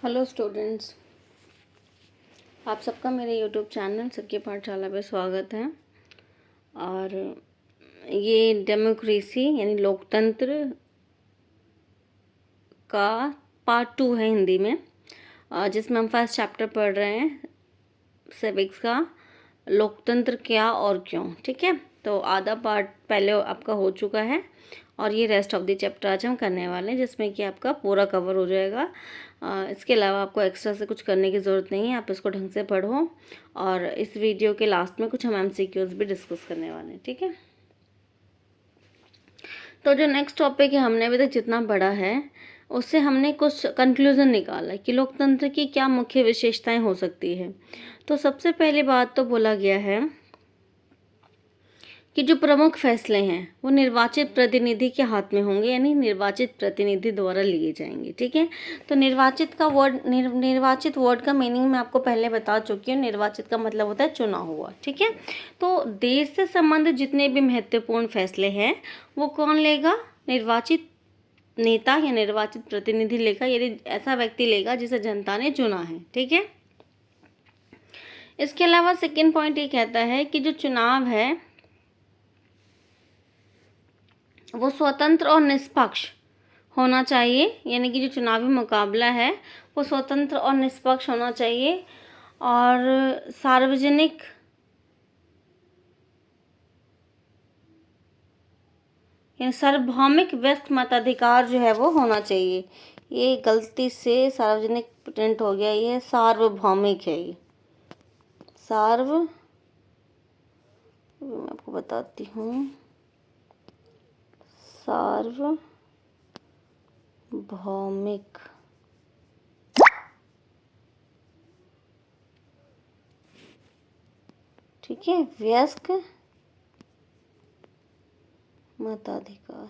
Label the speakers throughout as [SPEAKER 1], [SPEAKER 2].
[SPEAKER 1] Hello students, आप सबका मेरे यूट्यूब चैनल सबकी पाठशाला पे स्वागत है। और ये डेमोक्रेसी यानी लोकतंत्र का पार्ट 2 है हिंदी में, जिसमें हम फर्स्ट चैप्टर पढ़ रहे हैं सिविक्स का, लोकतंत्र क्या और क्यों। ठीक है, तो आधा पार्ट पहले आपका हो चुका है और ये रेस्ट ऑफ द चैप्टर आज हम करने वाले हैं, जिसमें कि आपका पूरा कवर हो जाएगा। इसके अलावा आपको एक्स्ट्रा से कुछ करने की ज़रूरत नहीं है, आप इसको ढंग से पढ़ो। और इस वीडियो के लास्ट में कुछ हम एमसीक्यूज भी डिस्कस करने वाले हैं। ठीक है, तो जो नेक्स्ट टॉपिक है, हमने अभी तक जितना पढ़ा है उससे हमने कुछ कंक्लूज़न निकाला कि लोकतंत्र की क्या मुख्य विशेषताएं हो सकती है। तो सबसे पहली बात तो बोला गया है कि जो प्रमुख फैसले हैं वो निर्वाचित प्रतिनिधि के हाथ में होंगे, यानी निर्वाचित प्रतिनिधि द्वारा लिए जाएंगे। ठीक है, तो निर्वाचित वर्ड का मीनिंग मैं आपको पहले बता चुकी हूँ। निर्वाचित का मतलब होता है चुना हुआ। ठीक है, तो देश से संबंधित जितने भी महत्वपूर्ण फैसले हैं वो कौन लेगा? निर्वाचित नेता या निर्वाचित प्रतिनिधि लेगा, यानी ऐसा व्यक्ति लेगा जिसे जनता ने चुना है। ठीक है, इसके अलावा सेकेंड पॉइंट ये कहता है कि जो चुनाव है वो स्वतंत्र और निष्पक्ष होना चाहिए, यानी कि जो चुनावी मुकाबला है वो स्वतंत्र और निष्पक्ष होना चाहिए। और सार्वजनिक यानी सार्वभौमिक व्यस्त मताधिकार जो है वो होना चाहिए। ये गलती से सार्वजनिक प्रिंट हो गया, ये सार्वभौमिक है। ये मैं आपको बताती हूँ, सार्वभौमिक। ठीक है, व्यस्क मताधिकार।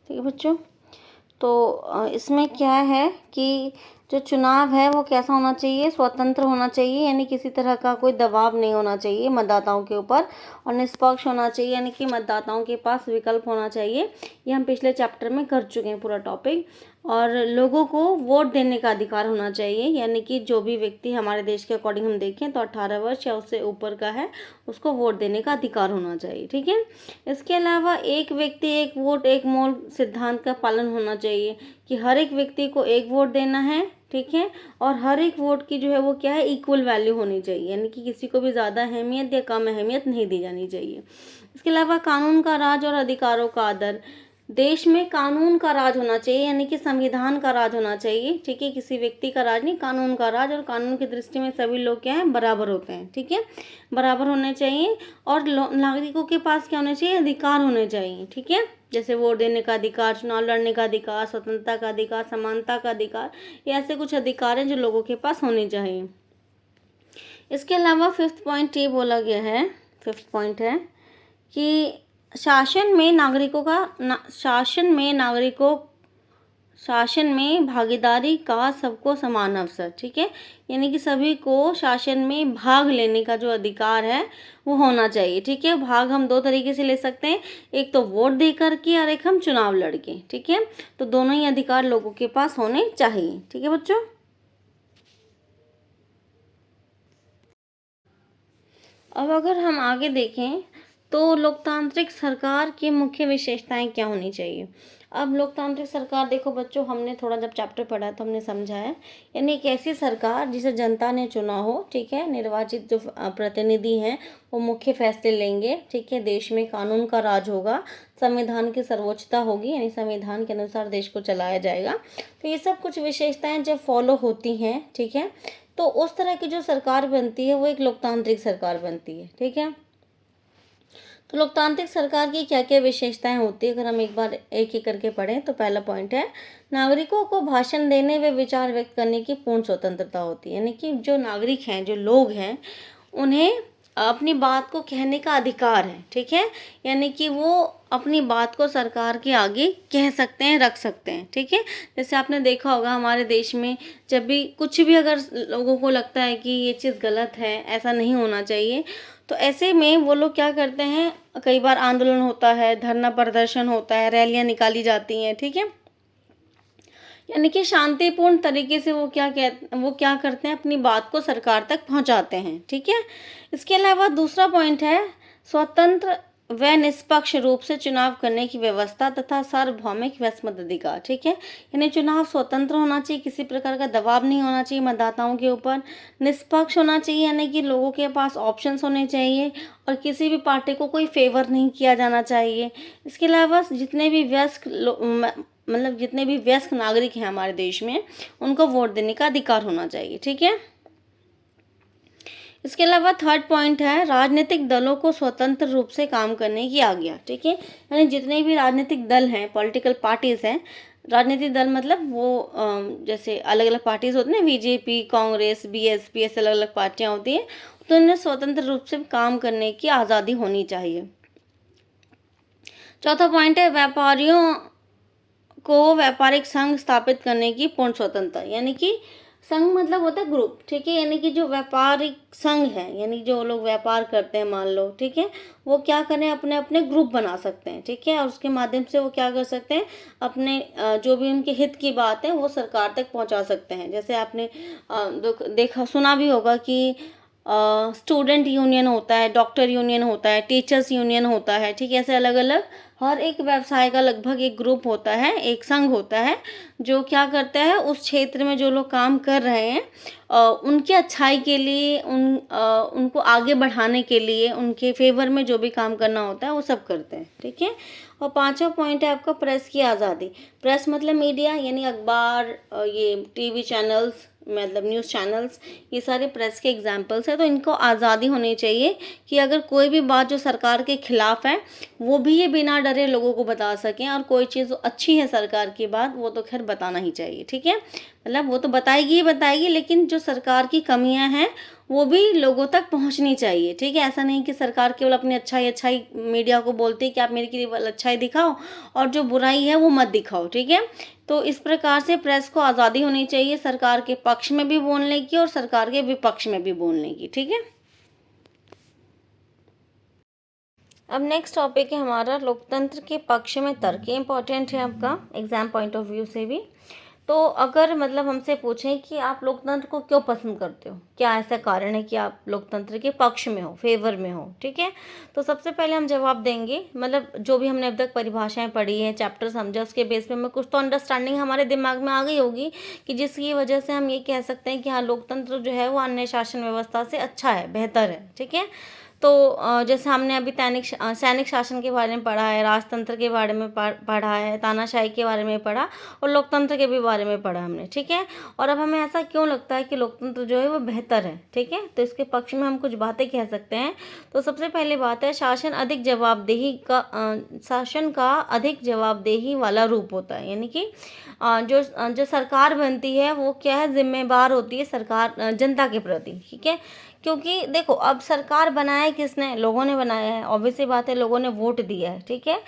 [SPEAKER 1] ठीक है बच्चों, तो इसमें क्या है कि जो चुनाव है वो कैसा होना चाहिए? स्वतंत्र होना चाहिए, यानी किसी तरह का कोई दबाव नहीं होना चाहिए मतदाताओं के ऊपर। और निष्पक्ष होना चाहिए, यानी कि मतदाताओं के पास विकल्प होना चाहिए। ये हम पिछले चैप्टर में कर चुके हैं पूरा टॉपिक। और लोगों को वोट देने का अधिकार होना चाहिए, यानी कि जो भी व्यक्ति हमारे देश के अकॉर्डिंग हम देखें तो 18 वर्ष या उससे ऊपर का है, उसको वोट देने का अधिकार होना चाहिए। ठीक है, इसके अलावा एक व्यक्ति एक वोट एक मोल सिद्धांत का पालन होना चाहिए, कि हर एक व्यक्ति को एक वोट देना है। ठीक है, और हर एक वोट की जो है वो क्या है, इक्वल वैल्यू होनी चाहिए, यानी कि किसी को भी ज़्यादा अहमियत या कम अहमियत नहीं दी जानी चाहिए। इसके अलावा कानून का राज और अधिकारों का आदर। देश में कानून का राज होना चाहिए, यानी कि संविधान का राज होना चाहिए। ठीक है, किसी व्यक्ति का राज नहीं, कानून का राज। और कानून की दृष्टि में सभी लोग क्या हैं, बराबर होते हैं। ठीक है, बराबर होने चाहिए। और नागरिकों के पास क्या होने चाहिए? अधिकार होने चाहिए। ठीक है, जैसे वोट देने का अधिकार, चुनाव लड़ने का अधिकार, स्वतंत्रता का अधिकार, समानता का अधिकार, ये ऐसे कुछ अधिकार हैं जो लोगों के पास होने चाहिए। इसके अलावा फिफ्थ पॉइंट ये बोला गया है, फिफ्थ पॉइंट है कि शासन में भागीदारी का सबको समान अवसर। ठीक है, यानी कि सभी को शासन में भाग लेने का जो अधिकार है वो होना चाहिए। ठीक है, भाग हम दो तरीके से ले सकते हैं, एक तो वोट दे करके और एक हम चुनाव लड़के। ठीक है, तो दोनों ही अधिकार लोगों के पास होने चाहिए। ठीक है बच्चों, अब अगर हम आगे देखें तो लोकतांत्रिक सरकार की मुख्य विशेषताएं क्या होनी चाहिए। अब लोकतांत्रिक सरकार, देखो बच्चों, हमने थोड़ा जब चैप्टर पढ़ा तो हमने समझा है, यानी एक ऐसी सरकार जिसे जनता ने चुना हो। ठीक है, निर्वाचित जो प्रतिनिधि हैं वो मुख्य फैसले लेंगे। ठीक है, देश में कानून का राज होगा, संविधान की सर्वोच्चता होगी, यानी संविधान के अनुसार देश को चलाया जाएगा। तो ये सब कुछ विशेषताएं जब फॉलो होती हैं, ठीक है, तो उस तरह की जो सरकार बनती है वो एक लोकतांत्रिक सरकार बनती है। ठीक है, तो लोकतांत्रिक सरकार की क्या क्या विशेषताएं होती है, अगर हम एक बार एक ही करके पढ़ें तो पहला पॉइंट है, नागरिकों को भाषण देने व विचार व्यक्त करने की पूर्ण स्वतंत्रता होती है। यानी कि जो नागरिक हैं, जो लोग हैं, उन्हें अपनी बात को कहने का अधिकार है। ठीक है, यानी कि वो अपनी बात को सरकार के आगे कह सकते हैं, रख सकते हैं। ठीक है, जैसे आपने देखा होगा हमारे देश में जब भी कुछ भी अगर लोगों को लगता है कि ये चीज़ गलत है, ऐसा नहीं होना चाहिए, तो ऐसे में वो लोग क्या करते हैं, कई बार आंदोलन होता है, धरना प्रदर्शन होता है, रैलियाँ निकाली जाती हैं, ठीक है। यानी कि शांतिपूर्ण तरीके से वो क्या करते हैं, अपनी बात को सरकार तक पहुंचाते हैं, ठीक है। इसके अलावा दूसरा पॉइंट है स्वतंत्र व निष्पक्ष रूप से चुनाव करने की व्यवस्था तथा सार्वभौमिक व मताधिकार, ठीक है। यानी चुनाव स्वतंत्र होना चाहिए, किसी प्रकार का दबाव नहीं होना चाहिए मतदाताओं के ऊपर, निष्पक्ष होना चाहिए यानी कि लोगों के पास ऑप्शंस होने चाहिए और किसी भी पार्टी को कोई फेवर नहीं किया जाना चाहिए। इसके अलावा जितने भी जितने भी वयस्क नागरिक हैं हमारे देश में, उनको वोट देने का अधिकार होना चाहिए, ठीक है। इसके अलावा थर्ड पॉइंट है राजनीतिक दलों को स्वतंत्र रूप से काम करने की आज्ञा, ठीक है। यानी जितने भी राजनीतिक दल हैं, पॉलिटिकल पार्टीज हैं, राजनीतिक दल मतलब वो जैसे अलग अलग पार्टीज होती हैं, बीजेपी, कांग्रेस, बीएसपी, ऐसे अलग अलग पार्टियां होती हैं, तो उन्हें स्वतंत्र रूप से काम करने की आज़ादी होनी चाहिए। चौथा पॉइंट है व्यापारियों को व्यापारिक संघ स्थापित करने की पूर्ण स्वतंत्रता, यानी कि संघ मतलब होता है ग्रुप, ठीक है। यानी कि जो व्यापारिक संघ है, यानी जो लोग व्यापार करते हैं मान लो, ठीक है, वो क्या करें, अपने अपने ग्रुप बना सकते हैं, ठीक है। और उसके माध्यम से वो क्या कर सकते हैं, अपने जो भी उनके हित की बात है वो सरकार तक पहुंचा सकते हैं। जैसे आपने देखा सुना भी होगा कि स्टूडेंट यूनियन होता है, डॉक्टर यूनियन होता है, टीचर्स यूनियन होता है, ठीक है। ऐसे अलग अलग हर एक व्यवसाय का लगभग एक ग्रुप होता है, एक संघ होता है, जो क्या करता है उस क्षेत्र में जो लोग काम कर रहे हैं उनकी अच्छाई के लिए, उनको आगे बढ़ाने के लिए, उनके फेवर में जो भी काम करना होता है वो सब करते हैं, ठीक है। और पांचवा पॉइंट है आपका प्रेस की आज़ादी। प्रेस मतलब मीडिया, यानी अखबार, ये टीवी चैनल्स मतलब न्यूज़ चैनल्स, ये सारे प्रेस के एग्जाम्पल्स हैं। तो इनको आज़ादी होनी चाहिए कि अगर कोई भी बात जो सरकार के खिलाफ है वो भी ये बिना डरे लोगों को बता सकें, और कोई चीज़ अच्छी है सरकार की बात वो तो खैर बताना ही चाहिए, ठीक है। मतलब वो तो बताएगी ही बताएगी, लेकिन जो सरकार की कमियां हैं वो भी लोगों तक पहुंचनी चाहिए, ठीक है। ऐसा नहीं कि सरकार केवल अपनी अच्छाई मीडिया को बोलती है कि आप मेरे के लिए अच्छाई दिखाओ और जो बुराई है वो मत दिखाओ, ठीक है। तो इस प्रकार से प्रेस को आज़ादी होनी चाहिए सरकार के पक्ष में भी बोलने की और सरकार के विपक्ष में भी बोलने की, ठीक है। अब नेक्स्ट टॉपिक है हमारा लोकतंत्र के पक्ष में तर्क। इम्पोर्टेंट है आपका एग्जाम पॉइंट ऑफ व्यू से भी। तो अगर मतलब हमसे पूछें कि आप लोकतंत्र को क्यों पसंद करते हो, क्या ऐसा कारण है कि आप लोकतंत्र के पक्ष में हो, फेवर में हो, ठीक है। तो सबसे पहले हम जवाब देंगे, मतलब जो भी हमने अब तक परिभाषाएं पढ़ी हैं, चैप्टर समझा, उसके बेस पे हमें कुछ तो अंडरस्टैंडिंग हमारे दिमाग में आ गई होगी कि जिसकी वजह से हम ये कह सकते हैं कि हाँ लोकतंत्र जो है वो अन्य शासन व्यवस्था से अच्छा है, बेहतर है, ठीक है। तो जैसे हमने अभी सैनिक शासन के बारे में पढ़ा है, राजतंत्र के बारे में पढ़ा है, तानाशाही के बारे में पढ़ा और लोकतंत्र के भी बारे में पढ़ा हमने, ठीक है। और अब हमें ऐसा क्यों लगता है कि लोकतंत्र जो है वो बेहतर है, ठीक है। तो इसके पक्ष में हम कुछ बातें कह सकते हैं। तो सबसे पहली बात है शासन का अधिक जवाबदेही वाला रूप होता है, यानी कि जो सरकार बनती है वो क्या है, जिम्मेदार होती है सरकार जनता के प्रति, ठीक है। क्योंकि देखो अब सरकार बनाया है किसने, लोगों ने बनाया है, ऑब्वियस सी बात है, लोगों ने वोट दिया है, ठीक है।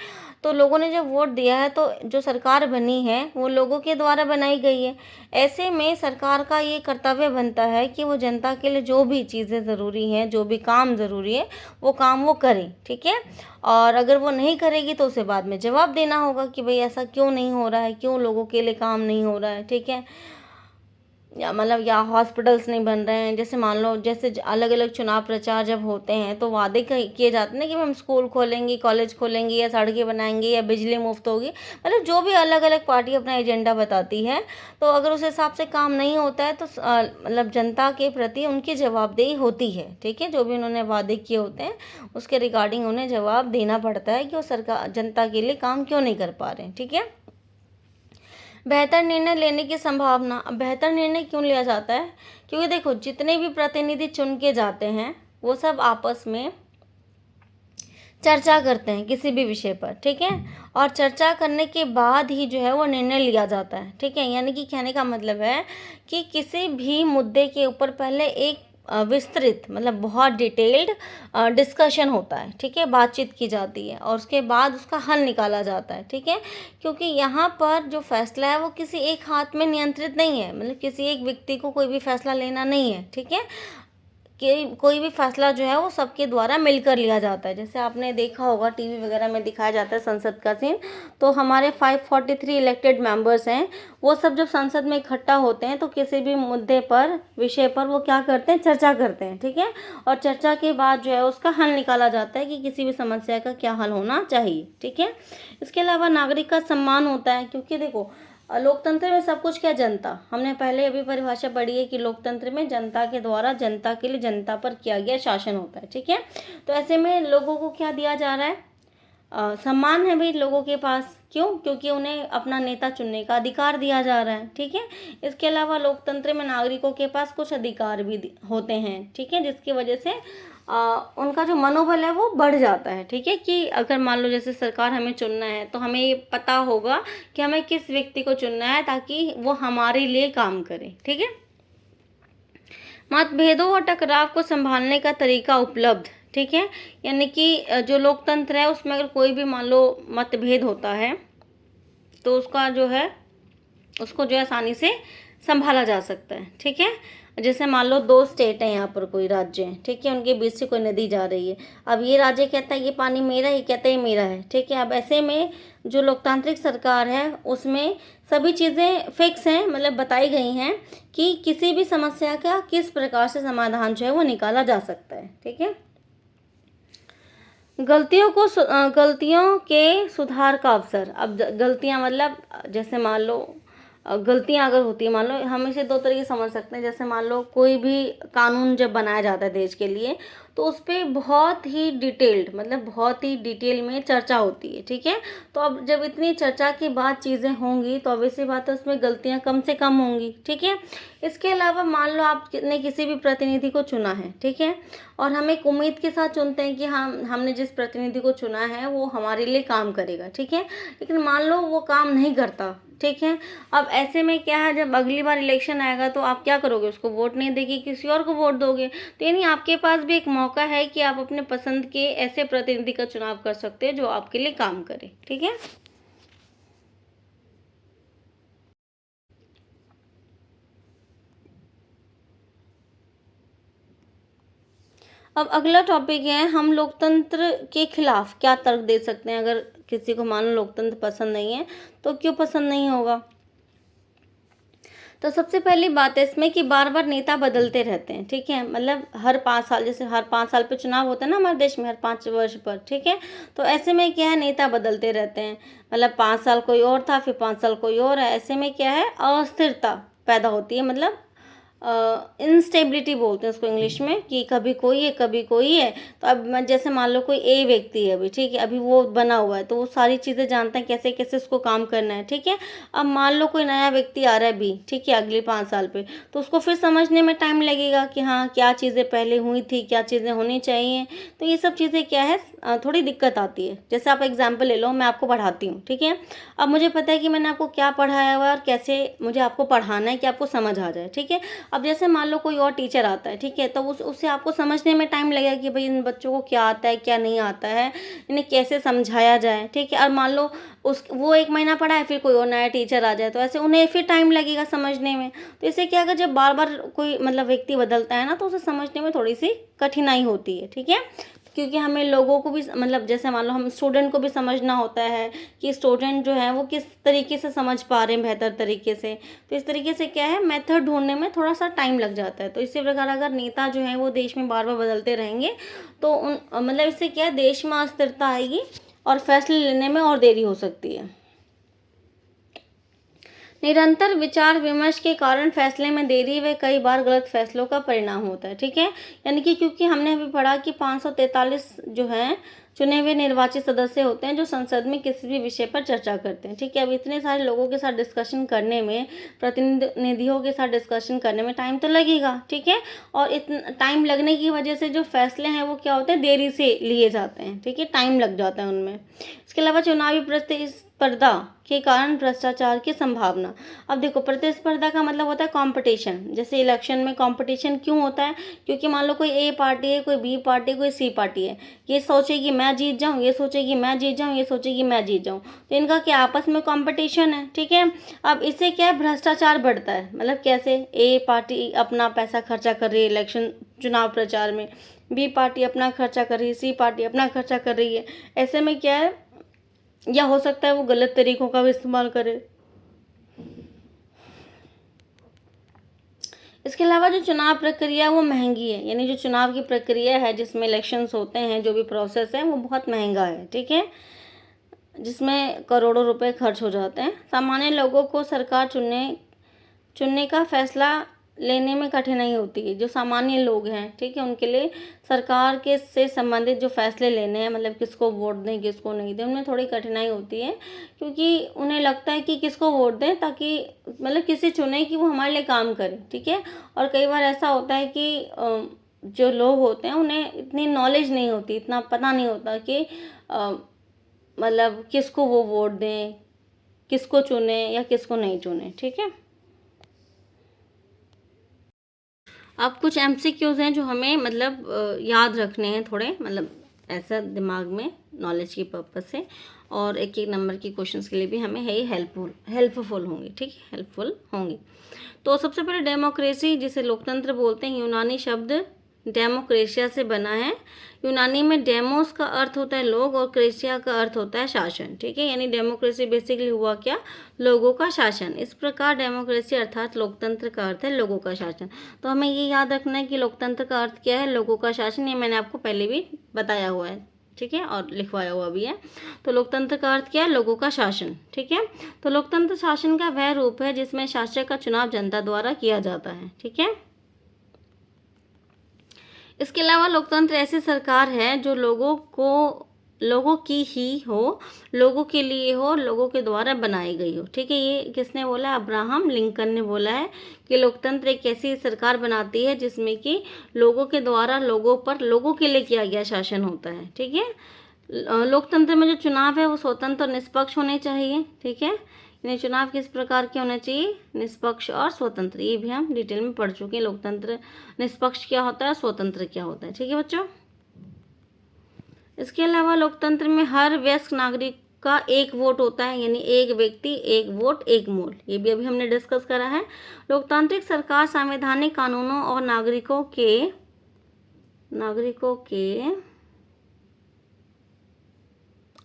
[SPEAKER 1] तो लोगों ने जब वोट दिया है तो जो सरकार बनी है वो लोगों के द्वारा बनाई गई है। ऐसे में सरकार का ये कर्तव्य बनता है कि वो जनता के लिए जो भी चीज़ें ज़रूरी हैं, जो भी काम ज़रूरी है वो काम वो करे, ठीक है। और अगर वो नहीं करेगी तो उसे बाद में जवाब देना होगा कि भाई ऐसा क्यों नहीं हो रहा है, क्यों लोगों के लिए काम नहीं हो रहा है, ठीक है। या हॉस्पिटल्स नहीं बन रहे हैं। जैसे मान लो जैसे अलग अलग चुनाव प्रचार जब होते हैं तो वादे किए जाते हैं ना कि हम स्कूल खोलेंगे, कॉलेज खोलेंगे, या सड़कें बनाएंगे, या बिजली मुफ्त होगी, मतलब जो भी अलग अलग पार्टी अपना एजेंडा बताती है। तो अगर उस हिसाब से काम नहीं होता है तो मतलब जनता के प्रति उनकी जवाबदेही होती है, ठीक है। जो भी उन्होंने वादे किए होते हैं उसके रिगार्डिंग उन्हें जवाब देना पड़ता है कि वो सरकार जनता के लिए काम क्यों नहीं कर पा रहे हैं, ठीक है। बेहतर निर्णय लेने की संभावना। बेहतर निर्णय क्यों लिया जाता है, क्योंकि देखो जितने भी प्रतिनिधि चुन के जाते हैं वो सब आपस में चर्चा करते हैं किसी भी विषय पर, ठीक है। और चर्चा करने के बाद ही जो है वो निर्णय लिया जाता है, ठीक है। यानी कि कहने का मतलब है कि किसी भी मुद्दे के ऊपर पहले एक विस्तृत मतलब बहुत डिटेल्ड डिस्कशन होता है, ठीक है, बातचीत की जाती है और उसके बाद उसका हल निकाला जाता है, ठीक है। क्योंकि यहाँ पर जो फैसला है वो किसी एक हाथ में नियंत्रित नहीं है, मतलब किसी एक व्यक्ति को कोई भी फैसला लेना नहीं है, ठीक है। कि कोई भी फैसला जो है वो सबके द्वारा मिलकर लिया जाता है। जैसे आपने देखा होगा टीवी वगैरह में दिखाया जाता है संसद का सीन, तो हमारे 543 इलेक्टेड मेंबर्स हैं, वो सब जब संसद में इकट्ठा होते हैं तो किसी भी मुद्दे पर, विषय पर वो क्या करते हैं, चर्चा करते हैं, ठीक है। और चर्चा के बाद जो है उसका हल निकाला जाता है कि किसी भी समस्या का क्या हल होना चाहिए, ठीक है। इसके अलावा नागरिक का सम्मान होता है, क्योंकि देखो लोकतंत्र में सब कुछ क्या, जनता, हमने पहले अभी परिभाषा पढ़ी है कि लोकतंत्र में जनता के द्वारा, जनता के लिए, जनता पर किया गया शासन होता है, ठीक है। तो ऐसे में लोगों को क्या दिया जा रहा है, सम्मान है भाई लोगों के पास। क्यों? क्योंकि उन्हें अपना नेता चुनने का अधिकार दिया जा रहा है, ठीक है। इसके अलावा लोकतंत्र में नागरिकों के पास कुछ अधिकार भी होते हैं, ठीक है, जिसकी वजह से उनका जो मनोबल है वो बढ़ जाता है, ठीक है। कि अगर मान लो जैसे सरकार हमें चुनना है तो हमें ये पता होगा कि हमें किस व्यक्ति को चुनना है ताकि वो हमारे लिए काम करे, ठीक है। मतभेदों और टकराव को संभालने का तरीका उपलब्ध, ठीक है। यानी कि जो लोकतंत्र है उसमें अगर कोई भी मान लो मतभेद होता है तो उसका जो है, उसको जो है आसानी से संभाला जा सकता है, ठीक है। जैसे मान लो दो स्टेट है, यहाँ पर कोई राज्य है, ठीक है, उनके बीच से कोई नदी जा रही है। अब ये राज्य कहता है ये पानी मेरा है, ये कहता है ये मेरा है, ठीक है। अब ऐसे में जो लोकतांत्रिक सरकार है उसमें सभी चीज़ें फिक्स हैं, मतलब बताई गई हैं कि किसी भी समस्या का किस प्रकार से समाधान जो है वो निकाला जा सकता है, ठीक है। गलतियों के सुधार का अवसर। अब गलतियां मतलब जैसे मान लो गलतियां अगर होती है, मान लो हम इसे दो तरीके समझ सकते हैं। जैसे मान लो कोई भी कानून जब बनाया जाता है देश के लिए तो उस पर बहुत ही डिटेल्ड, मतलब बहुत ही डिटेल में चर्चा होती है, ठीक है। तो अब जब इतनी चर्चा के बाद चीज़ें होंगी तो ऑब्वियसली बात है उसमें गलतियां कम से कम होंगी, ठीक है। इसके अलावा मान लो आपने किसी भी प्रतिनिधि को चुना है, ठीक है, और हम एक उम्मीद के साथ चुनते हैं कि हमने जिस प्रतिनिधि को चुना है वो हमारे लिए काम करेगा, ठीक है। लेकिन मान लो वो काम नहीं करता, ठीक है। अब ऐसे में क्या है, जब अगली बार इलेक्शन आएगा तो आप क्या करोगे, उसको वोट नहीं देगी, किसी और को वोट दोगे। तो यानी आपके पास भी एक मौका है कि आप अपने पसंद के ऐसे प्रतिनिधि का चुनाव कर सकते हैं जो आपके लिए काम करे, ठीक है। अब अगला टॉपिक है, हम लोकतंत्र के खिलाफ क्या तर्क दे सकते हैं। अगर किसी को मान लो लोकतंत्र पसंद नहीं है तो क्यों पसंद नहीं होगा। तो सबसे पहली बात है इसमें कि बार बार नेता बदलते रहते हैं, ठीक है। मतलब हर 5 साल, जैसे हर 5 साल पे चुनाव होता है ना हमारे देश में, हर 5 वर्ष पर, ठीक है। तो ऐसे में क्या है, नेता बदलते रहते हैं। मतलब 5 साल कोई और था, फिर 5 साल कोई और है। ऐसे में क्या है, अस्थिरता पैदा होती है। मतलब इंस्टेबिलिटी बोलते हैं उसको इंग्लिश में, कि कभी कोई है कभी कोई है। तो अब जैसे मान लो कोई ए व्यक्ति है अभी, ठीक है, अभी वो बना हुआ है तो वो सारी चीज़ें जानता है कैसे कैसे उसको काम करना है, ठीक है। अब मान लो कोई नया व्यक्ति आ रहा है बी, ठीक है, अगले 5 साल पे, तो उसको फिर समझने में टाइम लगेगा कि हाँ क्या चीज़ें पहले हुई थी, क्या चीज़ें होनी चाहिए। तो ये सब चीज़ें क्या है, थोड़ी दिक्कत आती है। जैसे आप एग्जाम्पल ले लो, मैं आपको पढ़ाती हूँ, ठीक है। अब मुझे पता है कि मैंने आपको क्या पढ़ाया हुआ है और कैसे मुझे आपको पढ़ाना है कि आपको समझ आ जाए, ठीक है। अब जैसे मान लो कोई और टीचर आता है, ठीक है, तो उससे आपको समझने में टाइम लगेगा कि भाई इन बच्चों को क्या आता है क्या नहीं आता है, इन्हें कैसे समझाया जाए, ठीक है। और मान लो वो 1 महीना पढ़ा है, फिर कोई और नया टीचर आ जाए तो ऐसे उन्हें फिर टाइम लगेगा समझने में। तो इससे क्या, अगर जब बार बार कोई मतलब व्यक्ति बदलता है ना तो उसे समझने में थोड़ी सी कठिनाई होती है, ठीक है। क्योंकि हमें लोगों को भी, मतलब जैसे मान लो हम स्टूडेंट को भी समझना होता है कि स्टूडेंट जो है वो किस तरीके से समझ पा रहे हैं बेहतर तरीके से। तो इस तरीके से क्या है, मेथड ढूंढने में थोड़ा सा टाइम लग जाता है। तो इसी प्रकार अगर नेता जो है वो देश में बार बार बदलते रहेंगे तो मतलब इससे क्या है, देश में अस्थिरता आएगी और फैसले लेने में और देरी हो सकती है। निरंतर विचार विमर्श के कारण फैसले में देरी व कई बार गलत फैसलों का परिणाम होता है, ठीक है। यानी कि क्योंकि हमने अभी पढ़ा कि 543 जो हैं चुने हुए निर्वाचित सदस्य होते हैं जो संसद में किसी भी विषय पर चर्चा करते हैं, ठीक है। अब इतने सारे लोगों के साथ डिस्कशन करने में, प्रतिनिधियों के साथ डिस्कशन करने में टाइम तो लगेगा, ठीक है। और इतना टाइम लगने की वजह से जो फैसले हैं वो क्या होते हैं, देरी से लिए जाते हैं, ठीक है, टाइम लग जाता है उनमें। इसके अलावा चुनावी प्रतिस्पर्धा के कारण भ्रष्टाचार की संभावना। अब देखो, प्रतिस्पर्धा का मतलब होता है कंपटीशन। जैसे इलेक्शन में कंपटीशन क्यों होता है, क्योंकि मान लो कोई ए पार्टी है, कोई बी पार्टी, कोई सी पार्टी है, ये सोचेगी मैं जीत जाऊं, ये सोचेगी मैं जीत जाऊं, ये सोचेगी मैं जीत जाऊं, तो इनका क्या आपस में कंपटीशन है, ठीक है। अब इससे क्या है, भ्रष्टाचार बढ़ता है। मतलब कैसे, ए पार्टी अपना पैसा खर्चा कर रही है इलेक्शन चुनाव प्रचार में। बी पार्टी अपना खर्चा कर रही है, सी पार्टी अपना खर्चा कर रही है। ऐसे में क्या है, या हो सकता है वो गलत तरीकों का भी इस्तेमाल करे। इसके अलावा जो चुनाव प्रक्रिया वो महंगी है, यानी जो चुनाव की प्रक्रिया है जिसमें इलेक्शंस होते हैं, जो भी प्रोसेस है वो बहुत महंगा है, ठीक है, जिसमें करोड़ों रुपए खर्च हो जाते हैं। सामान्य लोगों को सरकार चुनने का फैसला लेने में कठिनाई होती है। जो सामान्य लोग हैं, ठीक है, उनके लिए सरकार के से संबंधित जो फैसले लेने हैं, मतलब किसको वोट दें किसको नहीं दें, उनमें थोड़ी कठिनाई होती है, क्योंकि उन्हें लगता है कि किसको वोट दें ताकि मतलब किसी चुने कि वो हमारे लिए काम करे, ठीक है। और कई बार ऐसा होता है कि जो लोग होते हैं उन्हें इतनी नॉलेज नहीं होती, इतना पता नहीं होता कि मतलब किसको वो वोट दें, किसको चुने या किसको नहीं चुने, ठीक है। अब कुछ एमसीक्यूज हैं जो हमें मतलब याद रखने हैं थोड़े, मतलब ऐसा दिमाग में नॉलेज की पर्पज से, और एक एक नंबर की क्वेश्चंस के लिए भी हमें है हेल्पफुल होंगे, ठीक है, हेल्पफुल होंगे। तो सबसे पहले डेमोक्रेसी, जिसे लोकतंत्र बोलते हैं, यूनानी शब्द डेमोक्रेशिया से बना है। यूनानी में डेमोस का अर्थ होता है लोग और क्रेशिया का अर्थ होता है शासन, ठीक है, यानी डेमोक्रेसी बेसिकली हुआ क्या, लोगों का शासन। इस प्रकार डेमोक्रेसी अर्थात लोकतंत्र का अर्थ है लोगों का शासन। तो हमें ये याद रखना है कि लोकतंत्र का अर्थ क्या है, लोगों का शासन। ये मैंने आपको पहले भी बताया हुआ है, ठीक है, और लिखवाया हुआ भी है। तो लोकतंत्र का अर्थ क्या है, लोगों का शासन, ठीक है। तो लोकतंत्र शासन का वह रूप है जिसमें शासक का चुनाव जनता द्वारा किया जाता है, ठीक है। इसके अलावा लोकतंत्र ऐसी सरकार है जो लोगों की ही हो, लोगों के लिए हो, लोगों के द्वारा बनाई गई हो, ठीक है। ये किसने बोला, अब्राहम लिंकन ने बोला है कि लोकतंत्र एक ऐसी सरकार बनाती है जिसमें कि लोगों के द्वारा लोगों पर लोगों के लिए किया गया शासन होता है, ठीक है। लोकतंत्र में जो चुनाव है वो स्वतंत्र और निष्पक्ष होने चाहिए, ठीक है। यानी चुनाव किस प्रकार के होने चाहिए, निष्पक्ष और स्वतंत्र। ये भी हम डिटेल में पढ़ चुके हैं, लोकतंत्र निष्पक्ष क्या होता है, स्वतंत्र क्या होता है, ठीक है बच्चों। इसके अलावा लोकतंत्र में हर वयस्क नागरिक का एक वोट होता है, यानी एक व्यक्ति एक वोट एक मोल। ये भी अभी हमने डिस्कस करा है। लोकतांत्रिक सरकार संवैधानिक कानूनों और नागरिकों के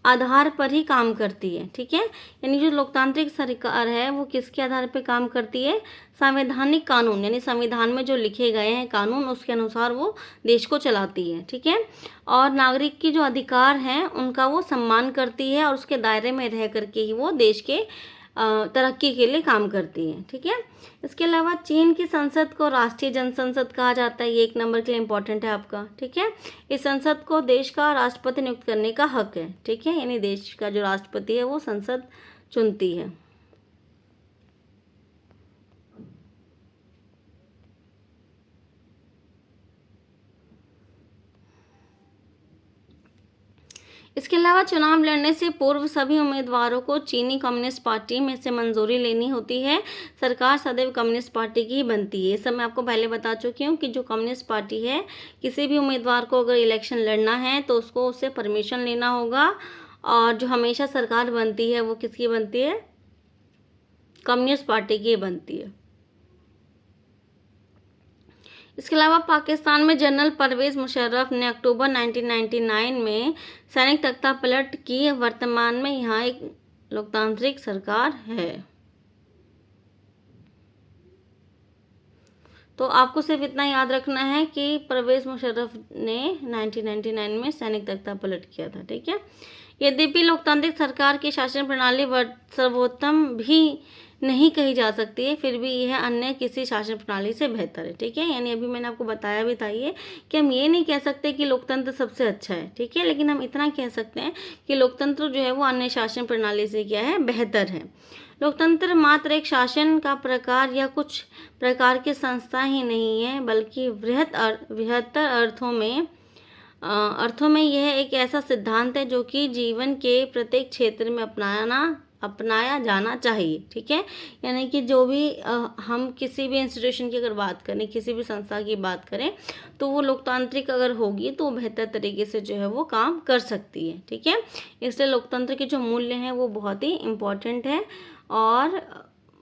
[SPEAKER 1] आधार पर ही काम करती है, ठीक है। यानी जो लोकतांत्रिक सरकार है वो किसके आधार पर काम करती है, संवैधानिक कानून, यानी संविधान में जो लिखे गए हैं कानून उसके अनुसार वो देश को चलाती है, ठीक है। और नागरिक की जो अधिकार हैं उनका वो सम्मान करती है और उसके दायरे में रह करके ही वो देश के तरक्की के लिए काम करती है, ठीक है। इसके अलावा चीन की संसद को राष्ट्रीय जनसंसद कहा जाता है। ये एक नंबर के लिए इम्पोर्टेंट है आपका, ठीक है। इस संसद को देश का राष्ट्रपति नियुक्त करने का हक है, ठीक है, यानी देश का जो राष्ट्रपति है वो संसद चुनती है। इसके अलावा चुनाव लड़ने से पूर्व सभी उम्मीदवारों को चीनी कम्युनिस्ट पार्टी में से मंजूरी लेनी होती है। सरकार सदैव कम्युनिस्ट पार्टी की ही बनती है। ये सब मैं आपको पहले बता चुकी हूँ कि जो कम्युनिस्ट पार्टी है, किसी भी उम्मीदवार को अगर इलेक्शन लड़ना है तो उसको उससे परमिशन लेना होगा। और जो हमेशा सरकार बनती है वो किसकी बनती है, कम्युनिस्ट पार्टी की बनती है। इसके अलावा पाकिस्तान में जनरल परवेज़ मुशर्रफ ने अक्टूबर 1999 में सैनिक तख्ता पलट की। वर्तमान में यहाँ एक लोकतांत्रिक सरकार है। तो आपको सिर्फ इतना याद रखना है कि परवेज़ मुशर्रफ ने 1999 में सैनिक तख्ता पलट किया था, ठीक है। यद्यपि लोकतांत्रिक सरकार की शासन प्रणाली सर्वोत्तम भी नहीं कही जा सकती है, फिर भी यह अन्य किसी शासन प्रणाली से बेहतर है, ठीक है। यानी अभी मैंने आपको बताया भी था ये कि हम ये नहीं कह सकते कि लोकतंत्र सबसे अच्छा है, ठीक है, लेकिन हम इतना कह सकते हैं कि लोकतंत्र जो है वो अन्य शासन प्रणाली से क्या है, बेहतर है। लोकतंत्र मात्र एक शासन का प्रकार या कुछ प्रकार की संस्था ही नहीं है, बल्कि बृहत्तर अर्थों में यह एक ऐसा सिद्धांत है जो कि जीवन के प्रत्येक क्षेत्र में अपनाया जाना चाहिए, ठीक है। यानी कि जो भी हम किसी भी इंस्टीट्यूशन की अगर बात करें, किसी भी संस्था की बात करें, तो वो लोकतांत्रिक अगर होगी तो बेहतर तरीके से जो है वो काम कर सकती है, ठीक है। इसलिए लोकतंत्र के जो मूल्य हैं वो बहुत ही इम्पोर्टेंट है और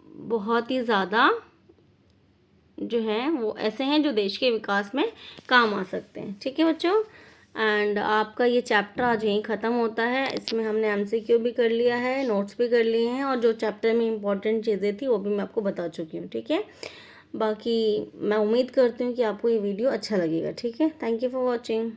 [SPEAKER 1] बहुत ही ज़्यादा जो हैं वो ऐसे हैं जो देश के विकास में काम आ सकते हैं। ठीक है बच्चों, एंड आपका ये चैप्टर आज यहीं ख़त्म होता है। इसमें हमने एमसीक्यू भी कर लिया है, नोट्स भी कर लिए हैं, और जो चैप्टर में इम्पॉर्टेंट चीज़ें थी वो भी मैं आपको बता चुकी हूँ। ठीक है, बाकी मैं उम्मीद करती हूँ कि आपको ये वीडियो अच्छा लगेगा। ठीक है, थैंक यू फॉर वॉचिंग।